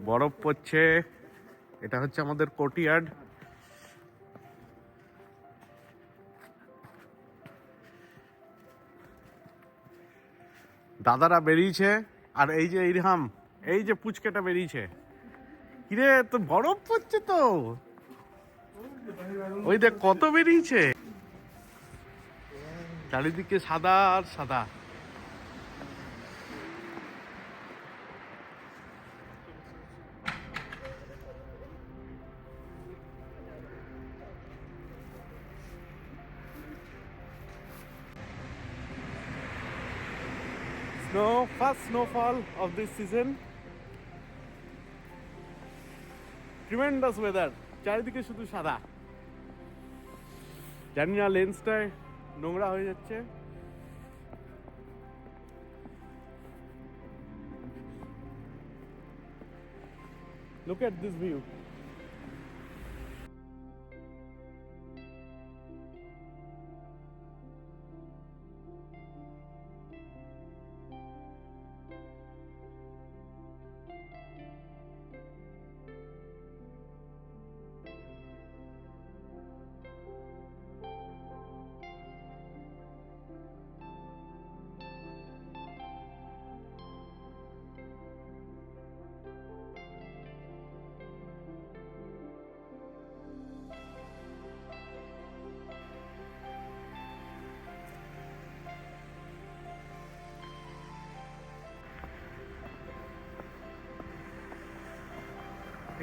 বরফ পড়ছে। এটা হচ্ছে আমাদের কোর্টইয়ার্ড। দাদারা বেরিয়েছে, আর এই যে ইরহাম, এই যে পুচকেটা বেরিয়েছে। কিরে, তো বরফ পড়ছে তো, ওই দেখ কত বেরিয়েছে, চারিদিকে সাদা আর সাদা। First snowfall of this season. Tremendous weather. চারিদিকে শুধু সাদা। জানি না লেন্সটায় নোংরা হয়ে যাচ্ছে। Look at this view.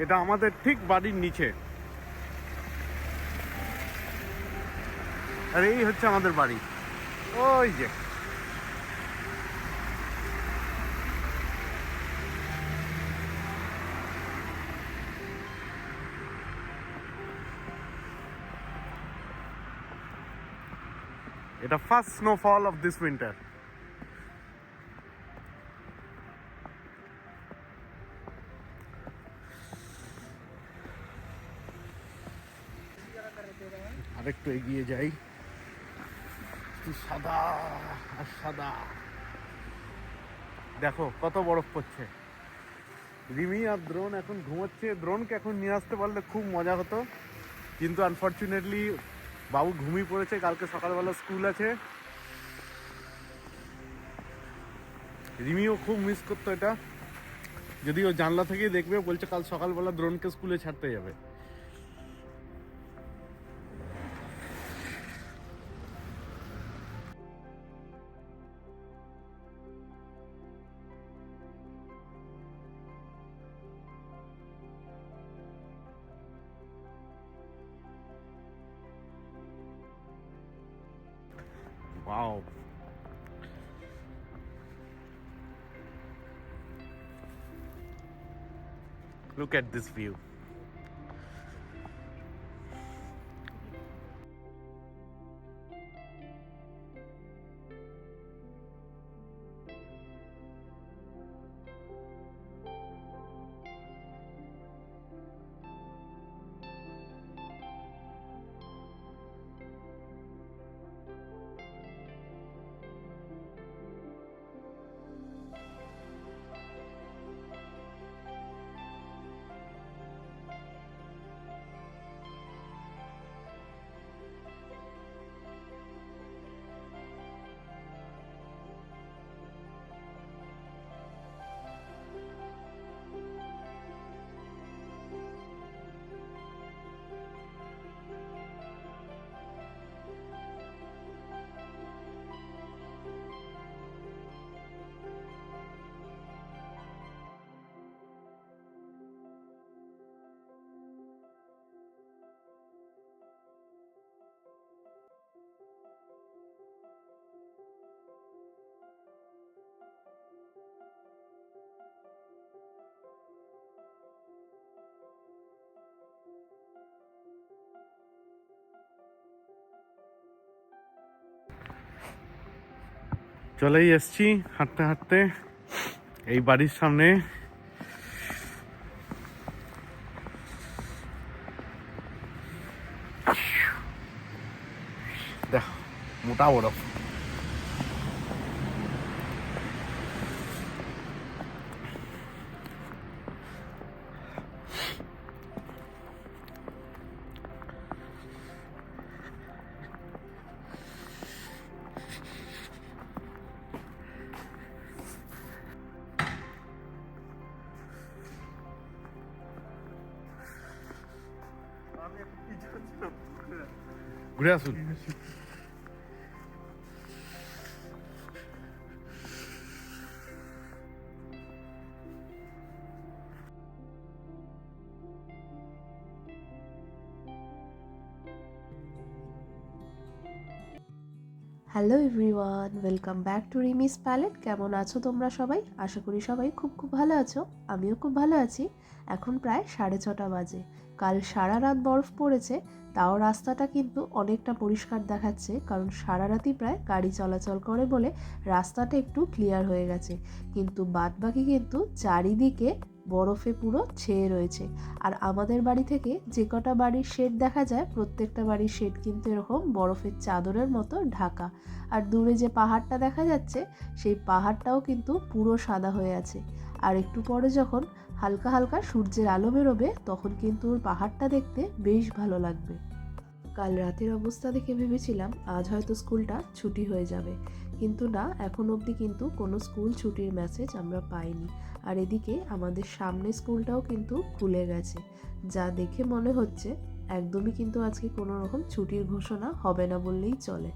এটা আমাদের ঠিক বাড়ির নিচে, আর এই হচ্ছে আমাদের বাড়ি। ওই যে এটা first snowfall of this winter. আরেকটু এগিয়ে যাই, সাদা আর সাদা, দেখো কত বরফ পড়ছে। রিমি আর দ্রোন এখন ঘুমোচ্ছে। দ্রোনকে এখন নিয়ে আসতে পারলে খুব মজা হতো, কিন্তু আনফর্চুনেটলি বাবু ঘুমিয়ে পড়েছে। কালকে সকালবেলা স্কুল আছে। রিমিও খুব মিস করতো এটা, যদিও জানলা থেকেই দেখবে, বলছে কাল সকালবেলা দ্রোনকে স্কুলে ছাড়তে যাবে। Wow. Look at this view. চলেই এসছি হাঁটতে হাঁটতে এই বাড়ির সামনে। দেখো মোটা বরফ। ঘুরে আসুন। Hello everyone, welcome back to Rimi's palette. কেমন আছো তোমরা সবাই? আশা করি সবাই খুব ভালো আছো। আমিও খুব ভালো আছি। এখন প্রায় 6:30 বাজে। কাল সারা রাত বরফ পড়েছে, তাও রাস্তাটা কিন্তু অনেকটা পরিষ্কার দেখাচ্ছে, কারণ সারা রাতই প্রায় গাড়ি চলাচল করে বলে রাস্তাটা একটু ক্লিয়ার হয়ে গেছে। কিন্তু বাদবাকি কিন্তু চারিদিকে বরফে পুরো ছেয়ে রয়েছে। আর আমাদের বাড়ি থেকে যে কটা বাড়ির শেড দেখা যায়, প্রত্যেকটা বাড়ির শেড কিন্তু এরকম বরফের চাদরের মতো ঢাকা। আর দূরে যে পাহাড়টা দেখা যাচ্ছে, সেই পাহাড়টাও কিন্তু পুরো সাদা হয়ে আছে। আর একটু পরে যখন হালকা হালকা সূর্যের আলো বেরোবে, তখন কিন্তু ওর পাহাড়টা দেখতে বেশ ভালো লাগবে। কাল রাতের অবস্থা দেখে ভেবেছিলাম আজ হয়তো স্কুলটা ছুটি হয়ে যাবে, কিন্তু না, এখন অবধি কিন্তু কোনো স্কুল ছুটির মেসেজ আমরা পাইনি। আর এদিকে আমাদের সামনে স্কুলটাও কিন্তু খুলে গেছে, যা দেখে মনে হচ্ছে একদমই কিন্তু আজকে কোনো রকম ছুটির ঘোষণা হবে না বললেই চলে।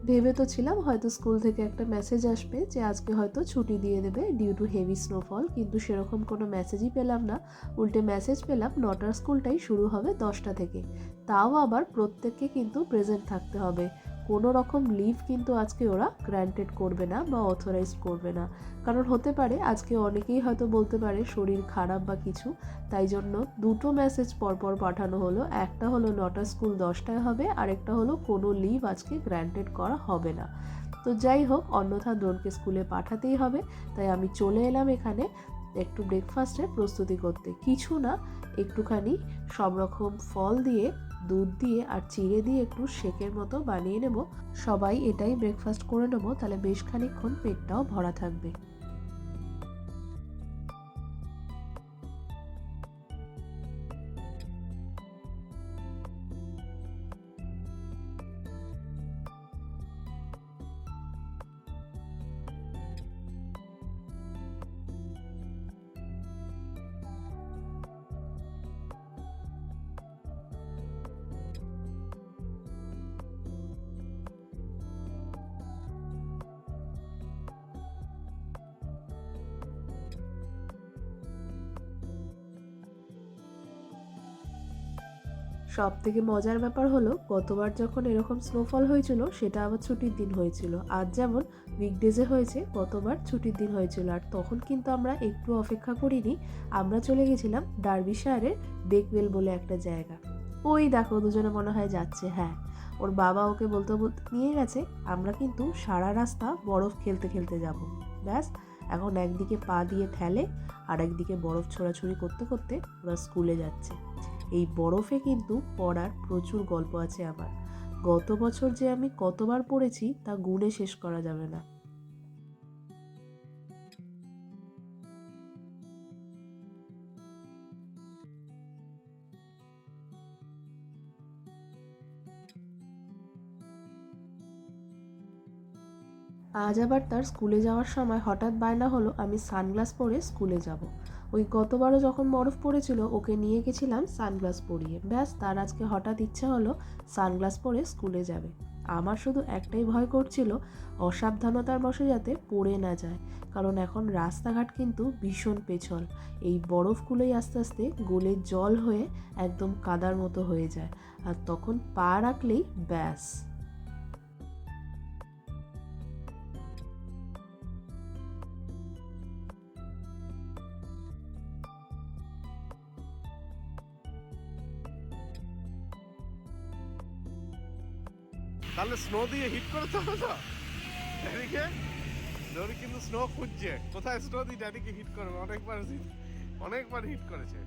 ভেবে তো ছিলাম হয়তো স্কুল থেকে একটা মেসেজ আসবে যে আজকে হয়তো ছুটি দিয়ে দেবে ডিউ টু হেভি স্নোফল, কিন্তু সেরকম কোনো মেসেজই পেলাম না। উল্টে মেসেজ পেলাম 9টার স্কুলটাই শুরু হবে 10টা থেকে। তাও আবার প্রত্যেককে কিন্তু প্রেজেন্ট থাকতে হবে। কোনো রকম লিভ কিন্তু আজকে ওরা গ্র্যান্টেড করবে না বা অথরাইজ করবে না, কারণ হতে পারে আজকে অনেকেই হয়তো বলতে পারে শরীর খারাপ বা কিছু। তাই জন্য দুটো মেসেজ পরপর পাঠানো হলো। একটা হলো 9টা স্কুল 10টায় হবে, আর একটা হলো কোনো লিভ আজকে গ্র্যান্টেড করা হবে না। তো যাই হোক, অন্যথা দ্রোণকে স্কুলে পাঠাতেই হবে। তাই আমি চলে এলাম এখানে একটু ব্রেকফাস্টের প্রস্তুতি করতে। কিছু না, একটুখানি সব রকম ফল দিয়ে, দুধ দিয়ে আর চিড়ে দিয়ে একটু শেকের মতো বানিয়ে নেব। সবাই এটাই ব্রেকফাস্ট করে নেবো, তাহলে বেশ খানিকক্ষণ পেটটাও ভরা থাকবে। সব থেকে মজার ব্যাপার হলো, গতবার যখন এরকম স্নোফল হয়েছিল সেটা আবার ছুটির দিন হয়েছিল। আজ যেমন উইকডেজে হয়েছে, গতবার ছুটির দিন হয়েছিল। আর তখন কিন্তু আমরা একটু অপেক্ষা করিনি, আমরা চলে গেছিলাম ডার্বিশায়ারের বেকওয়েল বলে একটা জায়গা। ওই দেখো দুজনে মনে হয় যাচ্ছে। হ্যাঁ, ওর বাবা ওকে বলতে বলতে নিয়ে গেছে। আমরা কিন্তু সারা রাস্তা বরফ খেলতে খেলতে যাব। ব্যাস, এখন একদিকে পা দিয়ে ঠেলে আর একদিকে বরফ ছোড়াছুড়ি করতে করতে ওরা স্কুলে যাচ্ছে। এই বরফে কিন্তু পড়ার প্রচুর গল্প আছে আমার। গত বছর যে আমি কতবার পড়েছি তা গুণে শেষ করা যাবে না। আজ আবার তার স্কুলে যাওয়ার সময় হঠাৎ বায়না হলো আমি সানগ্লাস পরে স্কুলে যাব। ওই গতবারও যখন বরফ পড়েছিল ওকে নিয়ে গেছিলাম সানগ্লাস পরিয়ে। ব্যাস, তার আজকে হঠাৎ ইচ্ছা হলো সানগ্লাস পরে স্কুলে যাবে। আমার শুধু একটাই ভয় করছিল অসাবধানতার বশে যাতে পড়ে না যায়, কারণ এখন রাস্তাঘাট কিন্তু ভীষণ পেছল। এই বরফগুলোই আস্তে আস্তে গলে জল হয়ে একদম কাদার মতো হয়ে যায়, আর তখন পা রাখলেই ব্যাস। তাহলে স্নো দিয়ে হিট করতে হবে তো ড্যাডিকে। ড্যাডি কিন্তু স্নো খুঁজছে, কোথায় স্নো দিয়ে ড্যাডিকে হিট করবে। অনেকবার হিট করেছে।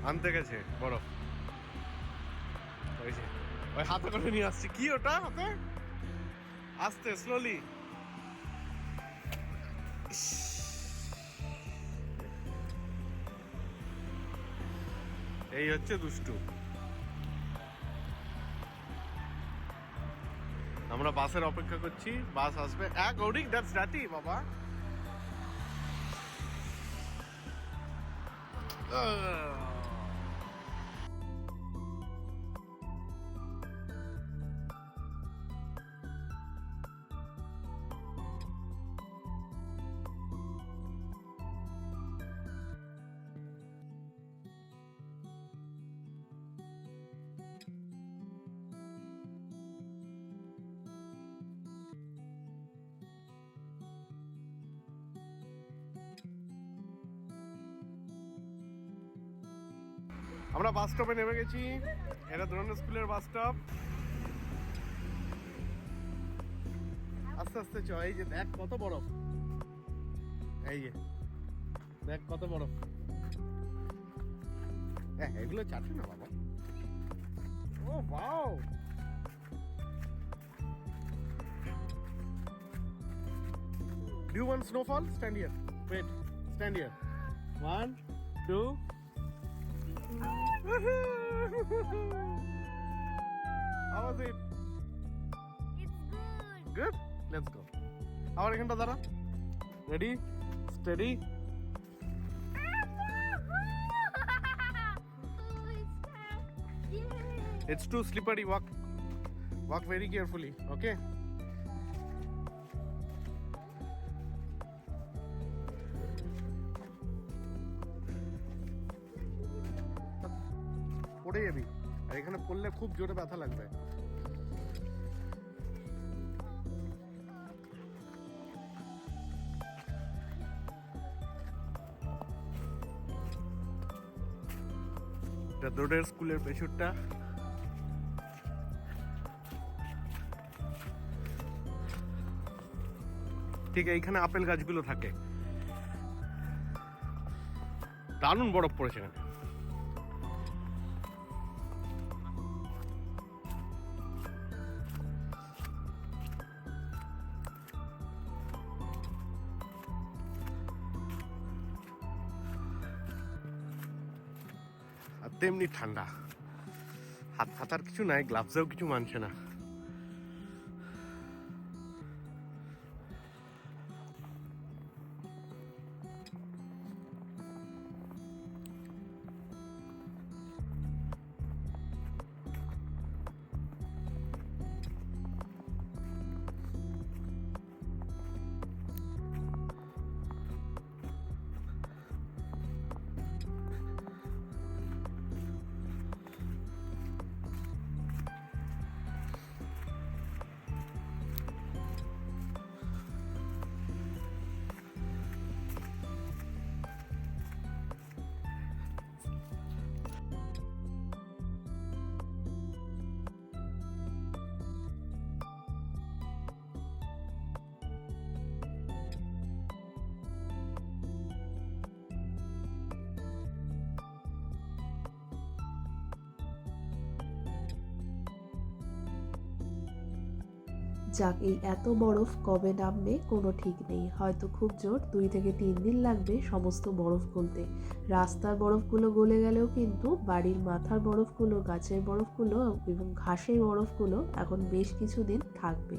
আনতে গেছে বরফ, ওই যে ওই হাতে করে নিয়ে আসছে। কি ওটা হাতে? আস্তে, স্লোলি। এই হচ্ছে দুষ্টু। আমরা বাসের অপেক্ষা করছি, বাস আসবে। গৌরিক, দ্যাটস ডাটি বাবা। আমরা বাস স্টপে নেমে গেছি। এটা দ্রোণ স্কুলের বাস স্টপ। আস্তে আস্তে চ। এই যে দেখ কত বরফ, এই যে দেখ কত বরফ। এগুলো চাটে না বাবা। ও wow, do you want snowfall? Stand here, wait, stand here. 1 2 How was it? It's good. Good? Let's go. আবার এখানটা দাঁড়া। Ready? Steady? Oh, it's tough. Yeah. It's too slippery. Walk very carefully. Okay? পড়ে যাবি, আর এখানে পড়লে খুব জোরে ব্যথা লাগবে। এটা দ্রোণের স্কুলের পেছনটা। ঠিক এইখানে আপেল গাছগুলো থাকে। দারুণ বরফ পড়েছে এখানে। আর তেমনি ঠান্ডা, হাত ফাতার কিছু নাই, গ্লাভসেও কিছু মানছে না। যাক, এই এত বরফ কবে নামবে কোনো ঠিক নেই। হয়তো খুব জোর 2 থেকে 3 দিন লাগবে সমস্ত বরফ গলতে। রাস্তার বরফগুলো গলে গেলেও কিন্তু বাড়ির মাথার বরফগুলো, গাছের বরফগুলো এবং ঘাসের বরফগুলো এখন বেশ কিছুদিন থাকবে।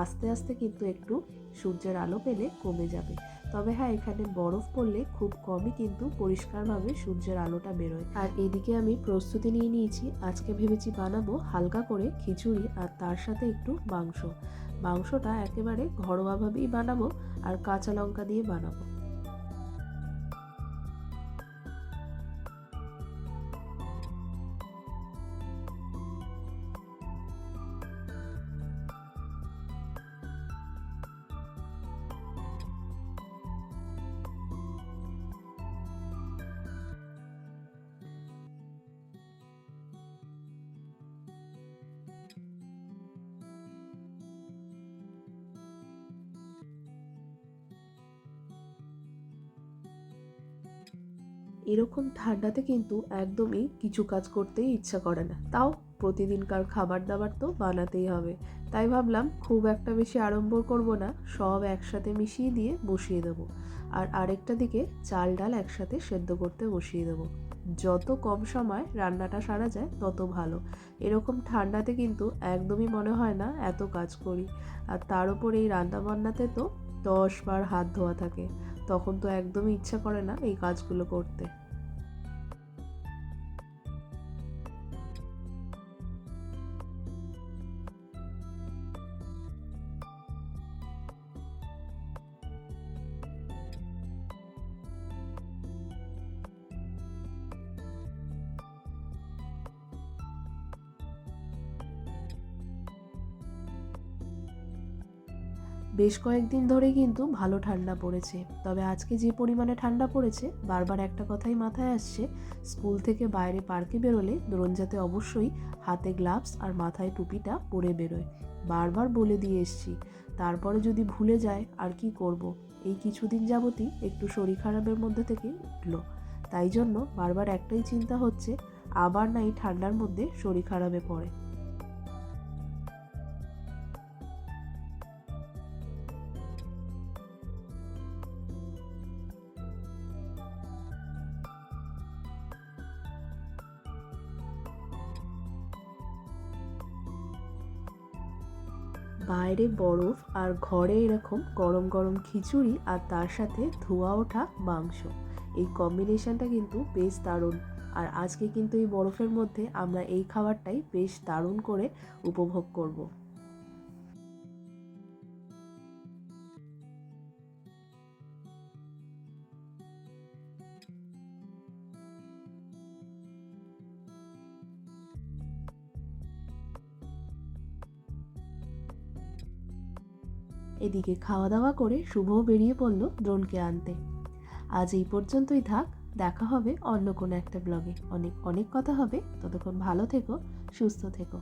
আস্তে আস্তে কিন্তু একটু সূর্যের আলো পেলে কমে যাবে। তবে হ্যাঁ, এখানে বরফ পড়লে খুব কমই কিন্তু পরিষ্কারভাবে সূর্যের আলোটা বেরোয়। আর এদিকে আমি প্রস্তুতি নিয়ে নিয়েছি। আজকে ভেবেছি বানাবো হালকা করে খিচুড়ি আর তার সাথে একটু মাংস। মাংসটা একেবারে ঘরোয়াভাবেই বানাবো আর কাঁচা লঙ্কা দিয়ে বানাবো। এরকম ঠান্ডাতে কিন্তু একদমই কিছু কাজ করতেই ইচ্ছা করে না। তাও প্রতিদিনকার খাবার দাবার তো বানাতেই হবে। তাই ভাবলাম খুব একটা বেশি আড়ম্বর করব না, সব একসাথে মিশিয়ে দিয়ে বসিয়ে দেবো। আর আরেকটা দিকে চাল ডাল একসাথে সেদ্ধ করতে বসিয়ে দেবো। যত কম সময় রান্নাটা সারা যায় তত ভালো। এরকম ঠান্ডাতে কিন্তু একদমই মনে হয় না এত কাজ করি। আর তার উপর এই রান্নাবান্নাতে তো 10 বার হাত ধোয়া থাকে, তখন তো একদমই ইচ্ছা করে না এই কাজগুলো করতে। বেশ কয়েকদিন ধরে কিন্তু ভালো ঠান্ডা পড়েছে, তবে আজকে যে পরিমাণে ঠান্ডা পড়েছে বারবার একটা কথাই মাথায় আসছে, স্কুল থেকে বাইরে পার্কে বেরোলে দ্রোণ যাতে অবশ্যই হাতে গ্লাভস আর মাথায় টুপিটা পরে বেরোয়। বারবার বলে দিয়ে এসছি, তারপরে যদি ভুলে যায় আর কি করব। এই কিছুদিন যাবতই একটু শরীর খারাপের মধ্যে থেকে উঠলো, তাই জন্য বারবার একটাই চিন্তা হচ্ছে আবার না এই ঠান্ডার মধ্যে শরীর খারাপে পড়ে। বাইরে বরফ আর ঘরে এরকম গরম গরম খিচুড়ি আর তার সাথে ধোয়া ওঠা মাংস, এই কম্বিনেশনটা কিন্তু বেশ দারুণ। আর আজকে কিন্তু এই বরফের মধ্যে আমরা এই খাবারটাই বেশ দারুণ করে উপভোগ করব। এদিকে খাওয়া দাওয়া করে শুভও বেরিয়ে পড়ল দ্রোণকে আনতে। আজ এই পর্যন্তই থাক, দেখা হবে অন্য কোনো একটা ব্লগে। অনেক অনেক কথা হবে, ততক্ষণ ভালো থেকো, সুস্থ থেকো।